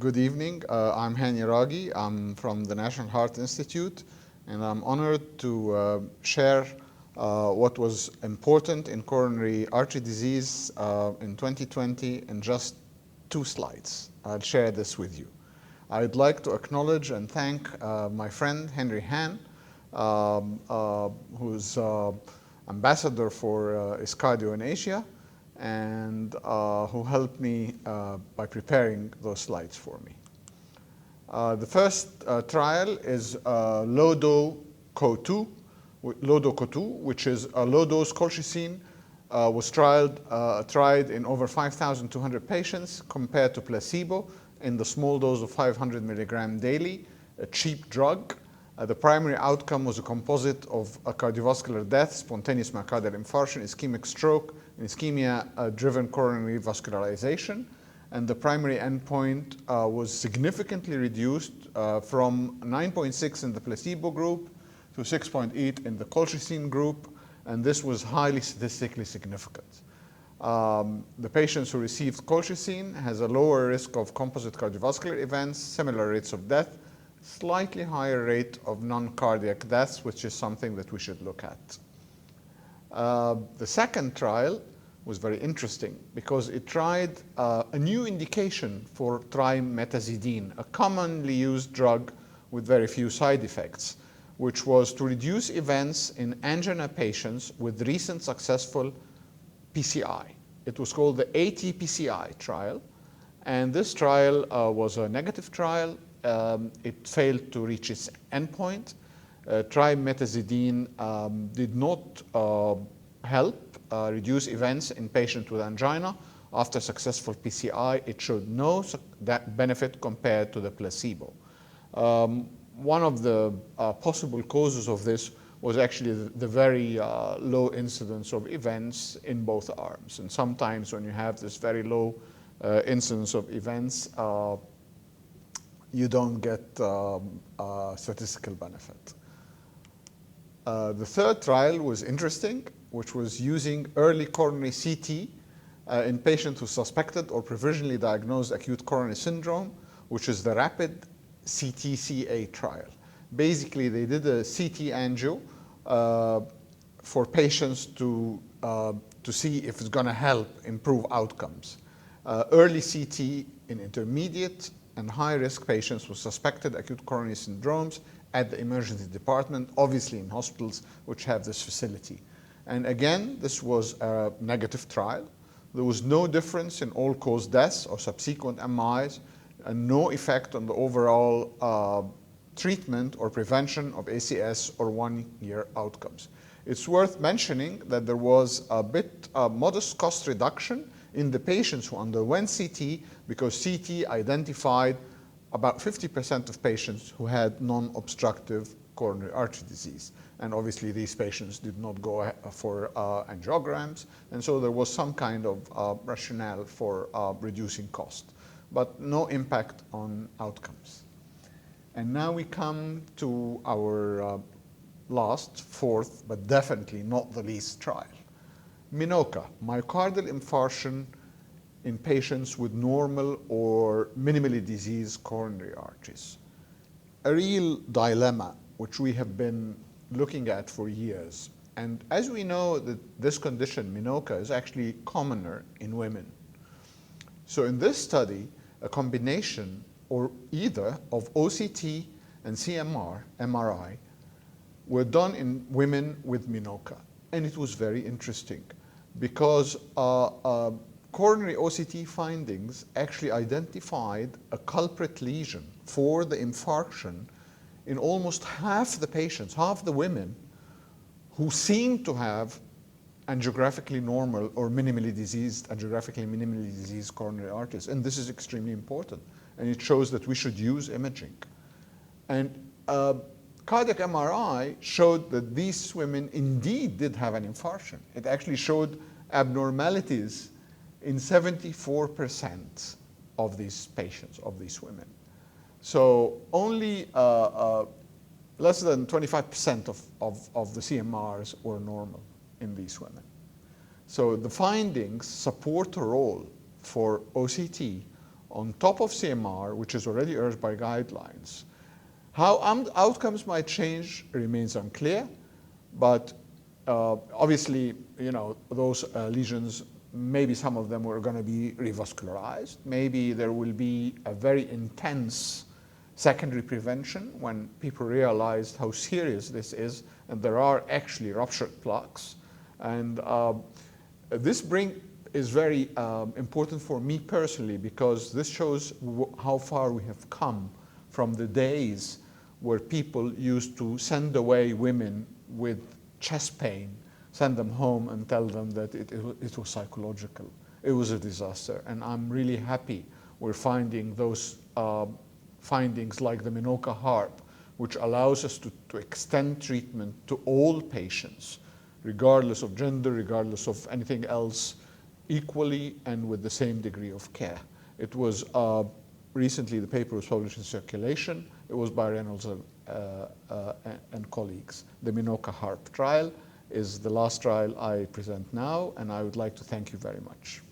Good evening. I'm Hany Ragy. I'm from the National Heart Institute, and I'm honored to share what was important in coronary artery disease in 2020 in just 2 slides. I'll share this with you. I'd like to acknowledge and thank my friend Hany, who's ambassador for ISCARDIO in Asia, and who helped me by preparing those slides for me. The first trial is LODO-CO2, which is a low-dose colchicine, was tried in over 5,200 patients compared to placebo in the small dose of 500 milligram daily, a cheap drug. The primary outcome was a composite of a cardiovascular death, spontaneous myocardial infarction, ischemic stroke, and ischemia-driven coronary vascularization. And the primary endpoint was significantly reduced from 9.6 in the placebo group to 6.8 in the colchicine group, and this was highly statistically significant. The patients who received colchicine has a lower risk of composite cardiovascular events, similar rates of death, slightly higher rate of non-cardiac deaths, which is something that we should look at. The second trial was very interesting because it tried a new indication for trimetazidine, a commonly used drug with very few side effects, which was to reduce events in angina patients with recent successful PCI. It was called the AT-PCI trial, and this trial was a negative trial. It failed to reach its endpoint. Trimetazidine did not help reduce events in patients with angina. After successful PCI, it showed no benefit compared to the placebo. One of the possible causes of this was actually the very low incidence of events in both arms. And sometimes when you have this very low incidence of events, you don't get statistical benefit. The third trial was interesting, which was using early coronary CT in patients who suspected or provisionally diagnosed acute coronary syndrome, which is the rapid CTCA trial. Basically, they did a CT angio for patients to see if it's going to help improve outcomes. Early CT in intermediate and high-risk patients with suspected acute coronary syndromes at the emergency department, obviously in hospitals which have this facility. And again, this was a negative trial. There was no difference in all-cause deaths or subsequent MIs, and no effect on the overall treatment or prevention of ACS or one-year outcomes. It's worth mentioning that there was a bit modest cost reduction in the patients who underwent CT, because CT identified about 50% of patients who had non-obstructive coronary artery disease. And obviously these patients did not go for angiograms, and so there was some kind of rationale for reducing cost, but no impact on outcomes. And now we come to our last, fourth, but definitely not the least trial. MINOCA, myocardial infarction in patients with normal or minimally diseased coronary arteries. A real dilemma which we have been looking at for years. And as we know that this condition, MINOCA, is actually commoner in women. So in this study, a combination or either of OCT and CMR, MRI, were done in women with MINOCA. And it was very interesting because coronary OCT findings actually identified a culprit lesion for the infarction in almost half the patients, half the women who seemed to have angiographically normal or minimally diseased, angiographically minimally diseased coronary arteries. And this is extremely important. And it shows that we should use imaging. And cardiac MRI showed that these women indeed did have an infarction. It actually showed abnormalities in 74% of these patients, of these women. So only less than 25% of the CMRs were normal in these women. So the findings support a role for OCT on top of CMR, which is already urged by guidelines. How outcomes might change remains unclear, but obviously, those lesions, maybe some of them were going to be revascularized. Maybe there will be a very intense secondary prevention when people realized how serious this is, and there are actually ruptured plaques. And this is very important for me personally, because this shows how far we have come from the days where people used to send away women with chest pain, send them home and tell them that it was psychological. It was a disaster. And I'm really happy we're finding those findings like the Minoka HARP, which allows us to extend treatment to all patients, regardless of gender, regardless of anything else, equally and with the same degree of care. It was recently, the paper was published in Circulation. It was by Reynolds and colleagues. The Minoka HARP trial is the last trial I present now, and I would like to thank you very much.